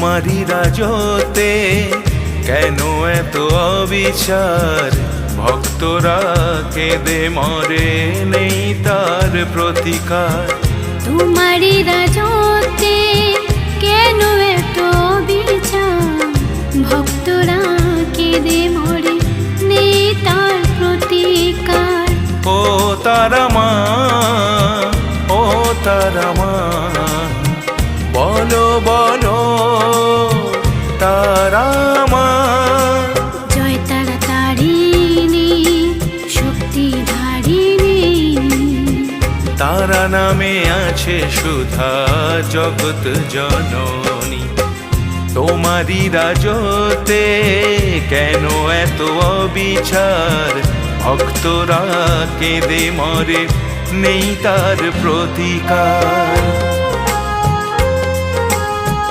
তোমারই রাজতে কেন এত অবিচার, ভক্তরা কেঁদে মরে নেই তার প্রতিকার। তোমারই রাজতে কেন এত বিচার, ভক্তরা কেঁদে মরে নেই তার প্রতিকার। ও তারা মা, ও তারা মা, বলো বলো তারা মা। জয় তারা তারিণী, শক্তি ধারিণী, তারা নামে আছে সুধা জগৎ জননী। তোমারই রাজতে কেন এত অবিচার, ভক্তরা কেঁদে মরে নেই তার প্রতিকার।